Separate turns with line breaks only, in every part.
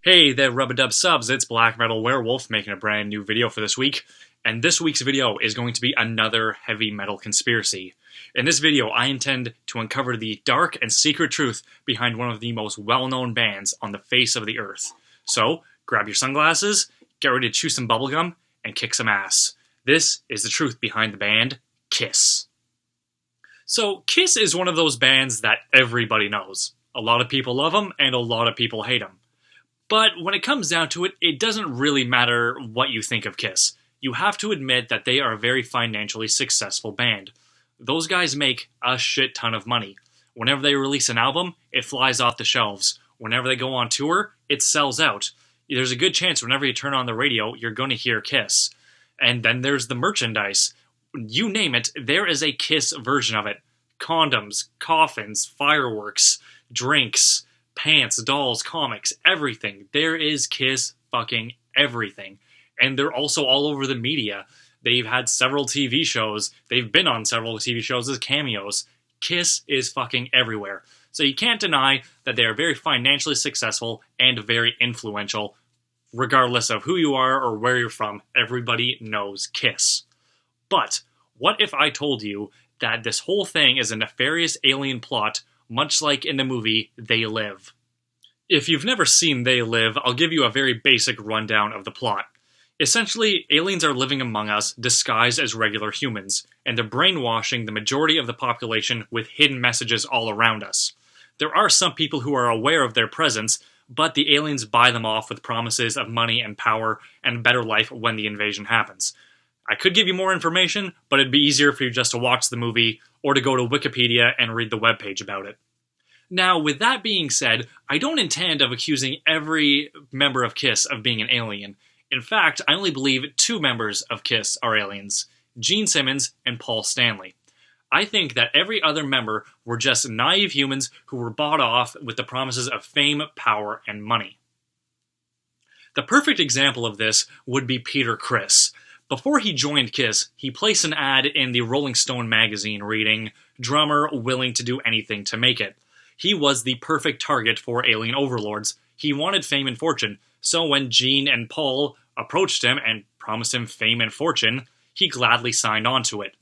Hey there, Rub-a-Dub subs, it's Black Metal Werewolf making a brand new video for this week, and this week's video is going to be another heavy metal conspiracy. In this video, I intend to uncover the dark and secret truth behind one of the most well-known bands on the face of the earth. So, grab your sunglasses, get ready to chew some bubblegum, and kick some ass. This is the truth behind the band, Kiss. So, Kiss is one of those bands that everybody knows. A lot of people love them, and a lot of people hate them. But when it comes down to it, it doesn't really matter what you think of Kiss. You have to admit that they are a very financially successful band. Those guys make a shit ton of money. Whenever they release an album, it flies off the shelves. Whenever they go on tour, it sells out. There's a good chance whenever you turn on the radio, you're going to hear Kiss. And then there's the merchandise. You name it, there is a Kiss version of it. Condoms, coffins, fireworks, drinks, pants, dolls, comics, everything. There is Kiss fucking everything. And they're also all over the media. They've had several TV shows. They've been on several TV shows as cameos. Kiss is fucking everywhere. So you can't deny that they are very financially successful and very influential. Regardless of who you are or where you're from, everybody knows Kiss. But what if I told you that this whole thing is a nefarious alien plot, much like in the movie They Live? If you've never seen They Live, I'll give you a very basic rundown of the plot. Essentially, aliens are living among us, disguised as regular humans, and they're brainwashing the majority of the population with hidden messages all around us. There are some people who are aware of their presence, but the aliens buy them off with promises of money and power and a better life when the invasion happens. I could give you more information, but it'd be easier for you just to watch the movie or to go to Wikipedia and read the webpage about it. Now, with that being said, I don't intend of accusing every member of Kiss of being an alien. In fact, I only believe two members of Kiss are aliens, Gene Simmons and Paul Stanley. I think that every other member were just naive humans who were bought off with the promises of fame, power, and money. The perfect example of this would be Peter Criss. Before he joined Kiss, he placed an ad in the Rolling Stone magazine reading, "Drummer willing to do anything to make it." He was the perfect target for alien overlords. He wanted fame and fortune, so when Gene and Paul approached him and promised him fame and fortune, he gladly signed on to it.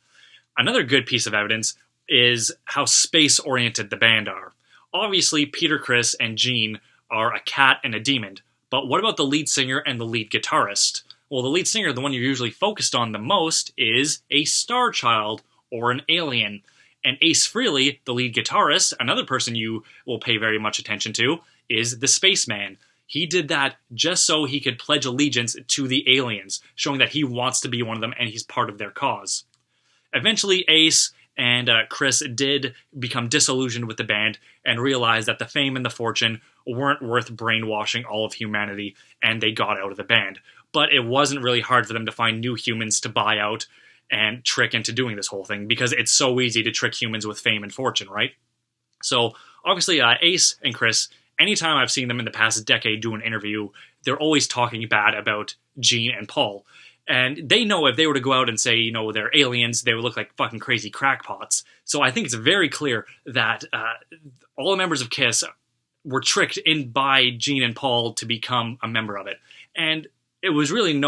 Another good piece of evidence is how space-oriented the band are. Obviously, Peter Criss and Gene are a cat and a demon, but what about the lead singer and the lead guitarist? Well, the lead singer, the one you're usually focused on the most, is a star child or an alien. And Ace Frehley, the lead guitarist, another person you will pay very much attention to, is the spaceman. He did that just so he could pledge allegiance to the aliens, showing that he wants to be one of them and he's part of their cause. Eventually, Ace and Chris did become disillusioned with the band and realized that the fame and the fortune weren't worth brainwashing all of humanity, and they got out of the band. But it wasn't really hard for them to find new humans to buy out and trick into doing this whole thing, because it's so easy to trick humans with fame and fortune, right? So, obviously, Ace and Chris, anytime I've seen them in the past decade do an interview, they're always talking bad about Gene and Paul. And they know if they were to go out and say, they're aliens, they would look like fucking crazy crackpots. So I think it's very clear that all the members of Kiss were tricked in by Gene and Paul to become a member of it. And it was really it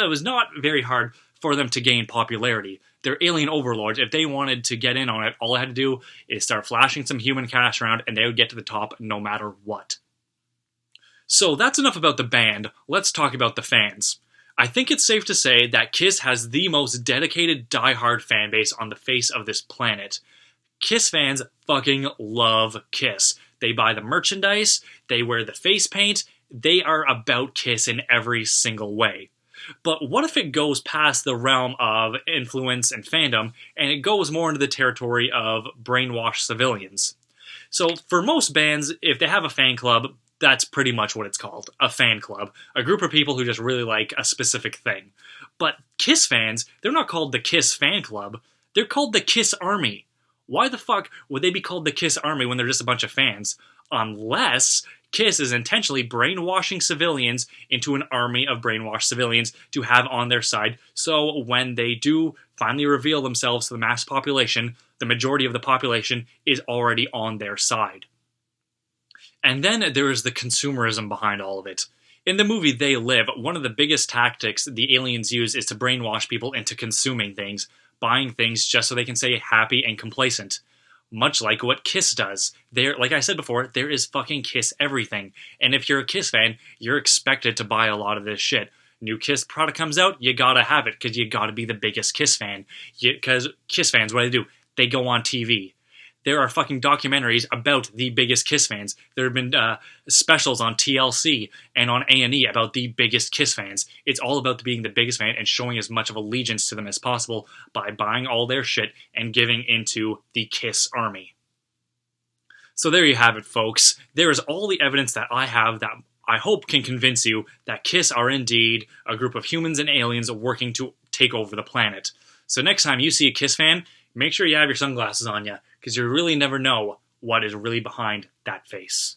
was not very hard for them to gain popularity. They're alien overlords. If they wanted to get in on it, all they had to do is start flashing some human cash around and they would get to the top no matter what. So that's enough about the band. Let's talk about the fans. I think it's safe to say that Kiss has the most dedicated, die-hard fan base on the face of this planet. Kiss fans fucking love Kiss. They buy the merchandise, they wear the face paint, they are about Kiss in every single way. But what if it goes past the realm of influence and fandom, and it goes more into the territory of brainwashed civilians? So for most bands, if they have a fan club, that's pretty much what it's called, a fan club. A group of people who just really like a specific thing. But Kiss fans, they're not called the Kiss fan club, they're called the Kiss Army. Why the fuck would they be called the Kiss Army when they're just a bunch of fans? Unless Kiss is intentionally brainwashing civilians into an army of brainwashed civilians to have on their side, so when they do finally reveal themselves to the mass population, the majority of the population is already on their side. And then there is the consumerism behind all of it. In the movie They Live, one of the biggest tactics the aliens use is to brainwash people into consuming things, buying things just so they can stay happy and complacent. Much like what Kiss does. Like I said before, there is fucking Kiss everything. And if you're a Kiss fan, you're expected to buy a lot of this shit. New Kiss product comes out, you gotta have it, because you gotta be the biggest Kiss fan. Because Kiss fans, what do? They go on TV. There are fucking documentaries about the biggest Kiss fans. There have been specials on TLC and on A&E about the biggest Kiss fans. It's all about being the biggest fan and showing as much of allegiance to them as possible by buying all their shit and giving into the Kiss army. So there you have it, folks. There is all the evidence that I have that I hope can convince you that Kiss are indeed a group of humans and aliens working to take over the planet. So next time you see a Kiss fan, make sure you have your sunglasses on you, because you really never know what is really behind that face.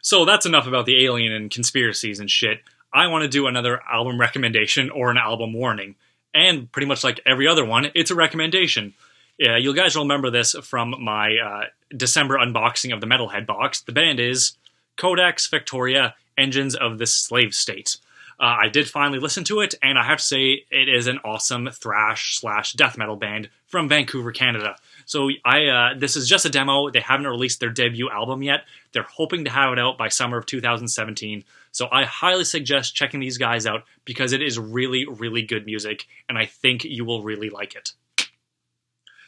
So that's enough about the alien and conspiracies and shit. I want to do another album recommendation or an album warning. And pretty much like every other one, it's a recommendation. Yeah, you guys will remember this from my December unboxing of the Metalhead box. The band is Codex, Factoris, Engines of the Slavestate. I did finally listen to it, and I have to say it is an awesome thrash/death metal band from Vancouver, Canada. So this is just a demo. They haven't released their debut album yet. They're hoping to have it out by summer of 2017. So I highly suggest checking these guys out because it is really, really good music, and I think you will really like it.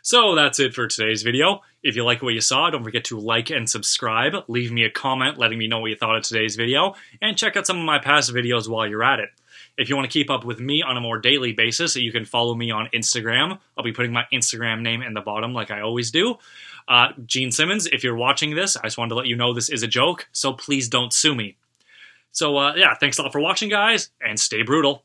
So that's it for today's video. If you like what you saw, don't forget to like and subscribe. Leave me a comment letting me know what you thought of today's video, and check out some of my past videos while you're at it. If you want to keep up with me on a more daily basis, you can follow me on Instagram. I'll be putting my Instagram name in the bottom like I always do. Gene Simmons, if you're watching this, I just wanted to let you know this is a joke, so please don't sue me. So yeah, thanks a lot for watching, guys, and stay brutal.